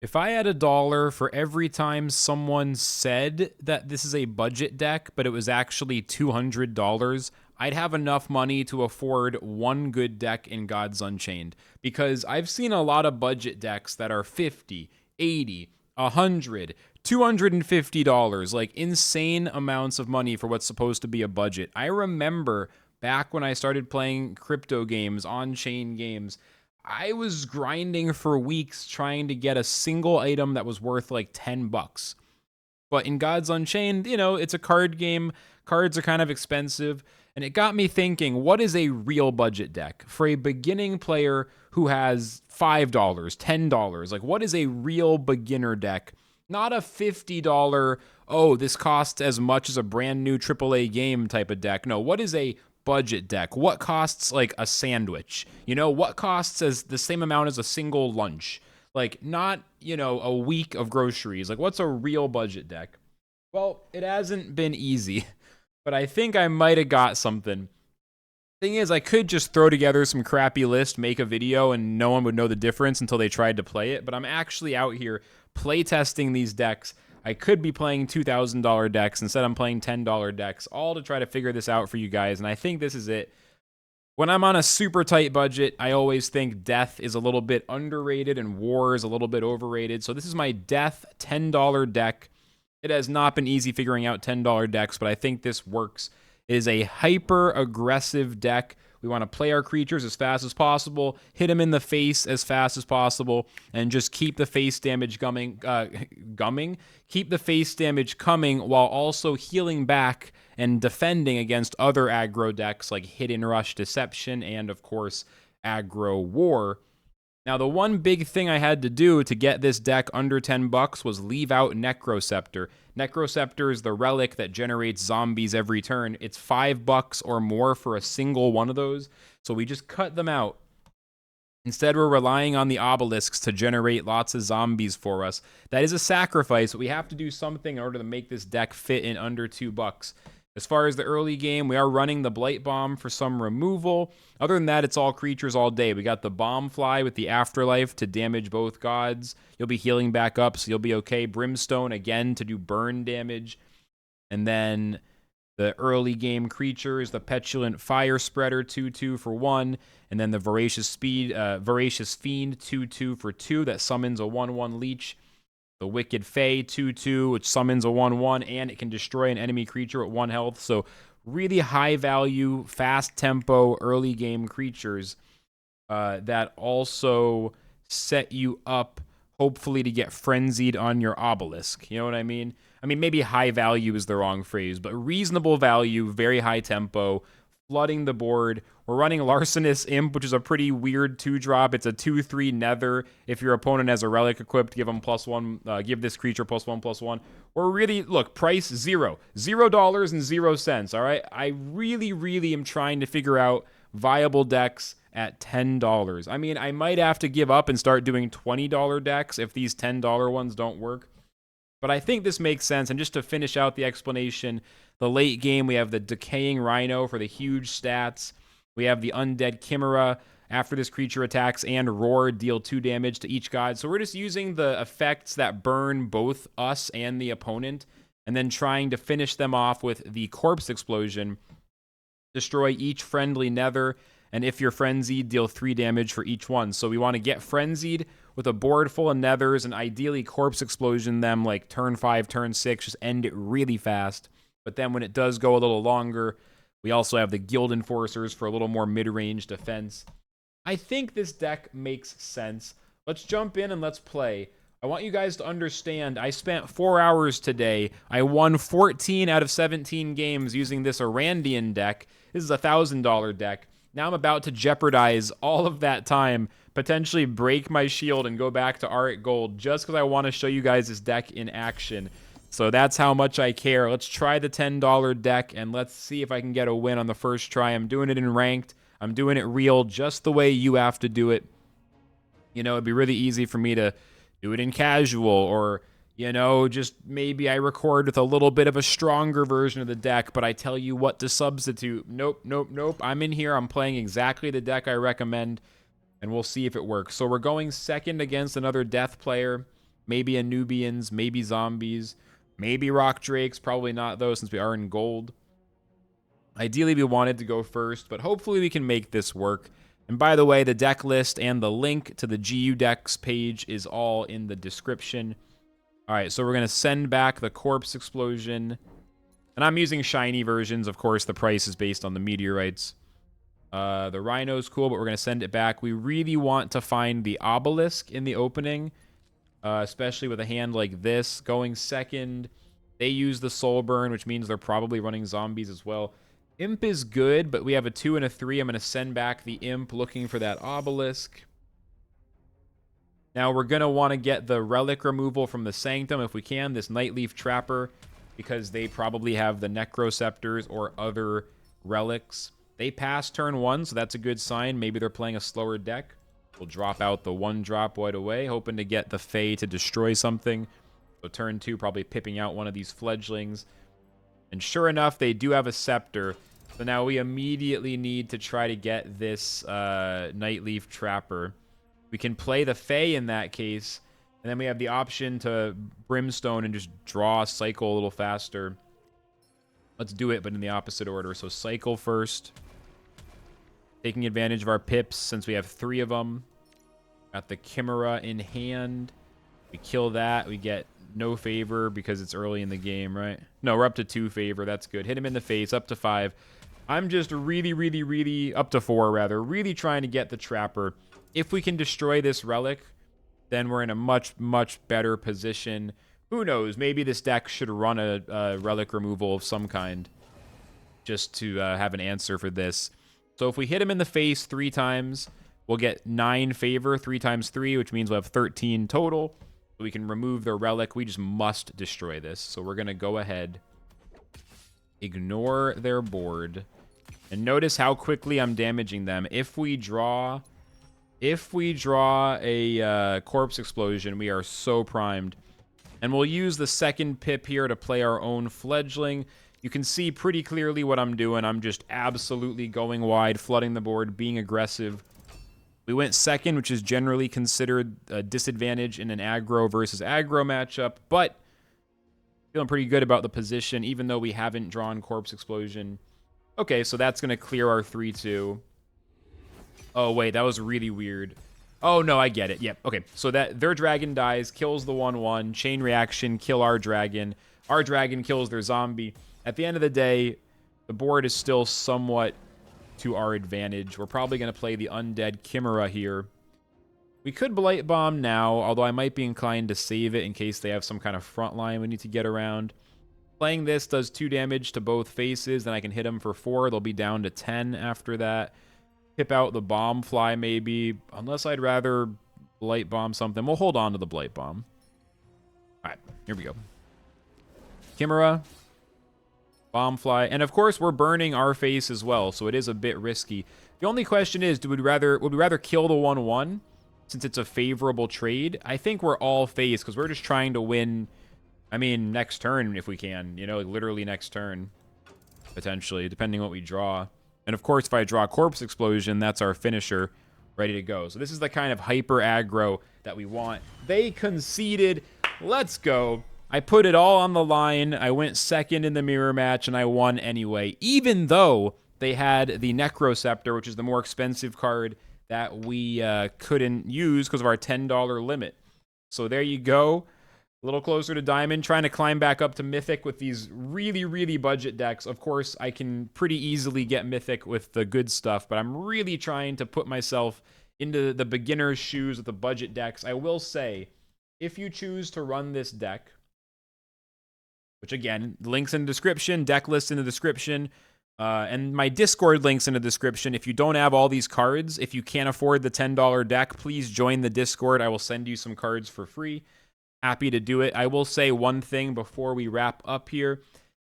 If I had $1 for every time someone said that this is a budget deck, but it was actually $200, I'd have enough money to afford one good deck in Gods Unchained. Because I've seen a lot of budget decks that are 50, 80, 100, $250, like insane amounts of money for what's supposed to be a budget. I remember back when I started playing crypto games, on-chain games, I was grinding for weeks trying to get a single item that was worth like 10 bucks. But in Gods Unchained, it's a card game. Cards are kind of expensive. And it got me thinking, what is a real budget deck for a beginning player who has $5, $10? Like, what is a real beginner deck? Not a $50, oh, this costs as much as a brand new AAA game type of deck. No, what is a budget deck? What costs like a sandwich? What costs as the same amount as a single lunch? Like, not, a week of groceries. Like, what's a real budget deck? Well, it hasn't been easy, but I think I might have got something. Thing is, I could just throw together some crappy list, make a video, and no one would know the difference until they tried to play it. But I'm actually out here playtesting these decks. I could be playing $2,000 decks. Instead, I'm playing $10 decks, all to try to figure this out for you guys. And I think this is it. When I'm on a super tight budget, I always think Death is a little bit underrated and War is a little bit overrated. So this is my Death $10 deck. It has not been easy figuring out $10 decks, but I think this works. It is a hyper-aggressive deck. We want to play our creatures as fast as possible, hit them in the face as fast as possible, and just keep the face damage keep the face damage coming while also healing back and defending against other aggro decks like Hidden Rush Deception and, of course, Aggro War. Now, the one big thing I had to do to get this deck under 10 bucks was leave out Necroscepter. Necroscepter is the relic that generates zombies every turn. It's $5 or more for a single one of those, so we just cut them out. Instead, we're relying on the obelisks to generate lots of zombies for us. That is a sacrifice, but we have to do something in order to make this deck fit in under $2. As far as the early game, we are running the Blight Bomb for some removal. Other than that, it's all creatures all day. We got the Bomb Fly with the Afterlife to damage both gods. You'll be healing back up, so you'll be okay. Brimstone, again, to do burn damage. And then the early game creatures, the Petulant Fire Spreader, 2/2 for 1. And then the Voracious Fiend, 2/2 for 2. That summons a 1/1 Leech. The Wicked Fae, 2/2, which summons a 1/1, and it can destroy an enemy creature at 1 health. So really high value, fast tempo, early game creatures that also set you up, hopefully, to get frenzied on your obelisk. You know what I mean? I mean, maybe high value is the wrong phrase, but reasonable value, very high tempo, flooding the board. We're running Larcenous Imp, which is a pretty weird 2-drop. It's a 2/3 Nether. If your opponent has a relic equipped, give them +1. Give this creature +1/+1. Or really, look, price $0. $0.00. All right. I really am trying to figure out viable decks at $10. I mean, I might have to give up and start doing $20 decks if these $10 ones don't work. But I think this makes sense. And just to finish out the explanation, the late game, we have the Decaying Rhino for the huge stats. We have the Undead Chimera. After this creature attacks and Roar, deal 2 damage to each god. So we're just using the effects that burn both us and the opponent, and then trying to finish them off with the Corpse Explosion. Destroy each friendly nether, and if you're frenzied, deal 3 damage for each one. So we want to get frenzied with a board full of nethers, and ideally Corpse Explosion them like turn 5, turn 6, just end it really fast. But then when it does go a little longer, we also have the Guild Enforcers for a little more mid-range defense. I think this deck makes sense. Let's jump in and let's play. I want you guys to understand, I spent 4 hours today. I won 14 out of 17 games using this Arandian deck. This is a $1,000 deck. Now I'm about to jeopardize all of that time, potentially break my shield and go back to Art Gold just because I want to show you guys this deck in action. So that's how much I care. Let's try the $10 deck, and let's see if I can get a win on the first try. I'm doing it in ranked. I'm doing it real, just the way you have to do it. It'd be really easy for me to do it in casual, or, just maybe I record with a little bit of a stronger version of the deck, but I tell you what to substitute. Nope. I'm in here. I'm playing exactly the deck I recommend, and we'll see if it works. So we're going second against another Death player. maybe Anubians, maybe zombies, maybe rock drakes. Probably not, though, since we are in gold. Ideally, we wanted to go first, but hopefully we can make this work. And by the way, the deck list and the link to the GU decks page is all in the description. All right, so we're going to send back the Corpse Explosion. And I'm using shiny versions. Of course, the price is based on the meteorites. The Rhino's cool, but we're going to send it back. We really want to find the Obelisk in the opening, especially with a hand like this. Going second, they use the Soul Burn, which means they're probably running zombies as well. Imp is good, but we have a 2 and a 3. I'm going to send back the Imp looking for that Obelisk. Now we're going to want to get the Relic removal from the Sanctum if we can, this Nightleaf Trapper, because they probably have the Necroceptors or other relics. They pass turn 1, so that's a good sign. Maybe they're playing a slower deck. We'll drop out the 1-drop right away, hoping to get the Fae to destroy something. So turn 2, probably pipping out one of these fledglings. And sure enough, they do have a Scepter. So now we immediately need to try to get this Nightleaf Trapper. We can play the Fae in that case. And then we have the option to Brimstone and just draw a cycle a little faster. Let's do it, but in the opposite order. So cycle first. Taking advantage of our pips since we have 3 of them. Got the Chimera in hand. We kill that. We get no favor because it's early in the game, right? No, we're up to 2 favor. That's good. Hit him in the face. Up to 5. I'm just really up to 4, rather. Really trying to get the Trapper. If we can destroy this Relic, then we're in a much better position. Who knows? Maybe this deck should run a Relic removal of some kind just to have an answer for this. So if we hit him in the face 3 times, we'll get 9 favor, 3 times 3, which means we'll have 13 total. We can remove their Relic. We just must destroy this. So we're going to go ahead, ignore their board, and notice how quickly I'm damaging them. If we draw a Corpse Explosion, we are so primed. And we'll use the second pip here to play our own Fledgling. You can see pretty clearly what I'm doing. I'm just absolutely going wide, flooding the board, being aggressive. We went second, which is generally considered a disadvantage in an aggro versus aggro matchup, but feeling pretty good about the position, even though we haven't drawn Corpse Explosion. Okay, so that's going to clear our 3-2. Oh, wait, that was really weird. Oh, no, I get it. Yep, okay. So that their dragon dies, kills the 1-1, chain reaction, kill our dragon. Our dragon kills their zombie. At the end of the day, the board is still somewhat to our advantage. We're probably going to play the Undead Chimera here. We could Blight Bomb now, although I might be inclined to save it in case they have some kind of front line we need to get around. Playing this does 2 damage to both faces, then I can hit them for 4. They'll be down to 10 after that. Pip out the Bomb Fly, maybe. Unless I'd rather Blight Bomb something. We'll hold on to the Blight Bomb. Alright, here we go. Chimera. Bomb Fly. And of course, we're burning our face as well, so it is a bit risky. The only question is, would we rather kill the 1-1 since it's a favorable trade? I think we're all face because we're just trying to win, I mean, next turn if we can. You know, like literally next turn, potentially, depending on what we draw. And of course, if I draw Corpse Explosion, that's our finisher, ready to go. So this is the kind of hyper aggro that we want. They conceded. Let's go. I put it all on the line. I went second in the mirror match, and I won anyway, even though they had the Necroceptor, which is the more expensive card that we couldn't use because of our $10 limit. So there you go. A little closer to Diamond, trying to climb back up to Mythic with these really budget decks. Of course, I can pretty easily get Mythic with the good stuff, but I'm really trying to put myself into the beginner's shoes with the budget decks. I will say, if you choose to run this deck, which again, links in the description, deck list in the description, and my Discord links in the description. If you don't have all these cards, if you can't afford the $10 deck, please join the Discord. I will send you some cards for free. Happy to do it. I will say one thing before we wrap up here.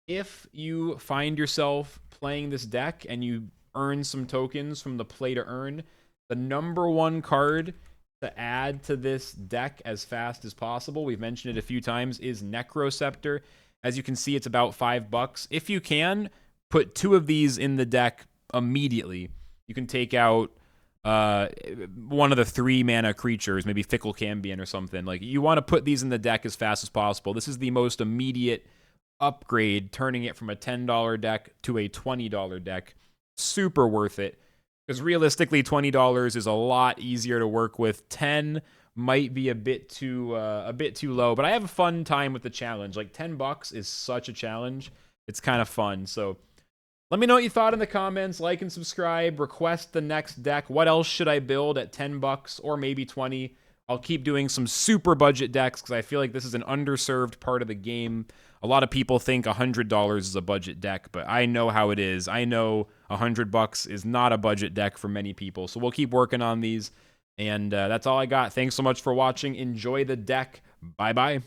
If you find yourself playing this deck and you earn some tokens from the play to earn, the #1 card to add to this deck as fast as possible, we've mentioned it a few times, is Necroceptor. As you can see, it's about $5. If you can, put 2 of these in the deck immediately. You can take out one of the 3 mana creatures, maybe Fickle Cambion or something. Like, you want to put these in the deck as fast as possible. This is the most immediate upgrade, turning it from a $10 deck to a $20 deck. Super worth it. Because realistically, $20 is a lot easier to work with. 10 might be a bit too low, but I have a fun time with the challenge. Like, $10 is such a challenge. It's kind of fun. So let me know what you thought in the comments. Like and subscribe. Request the next deck. What else should I build at $10 or maybe 20? I'll keep doing some super budget decks because I feel like this is an underserved part of the game. A lot of people think $100 is a budget deck, but I know how it is. I know $100 is not a budget deck for many people. So we'll keep working on these. And that's all I got. Thanks so much for watching. Enjoy the deck. Bye-bye.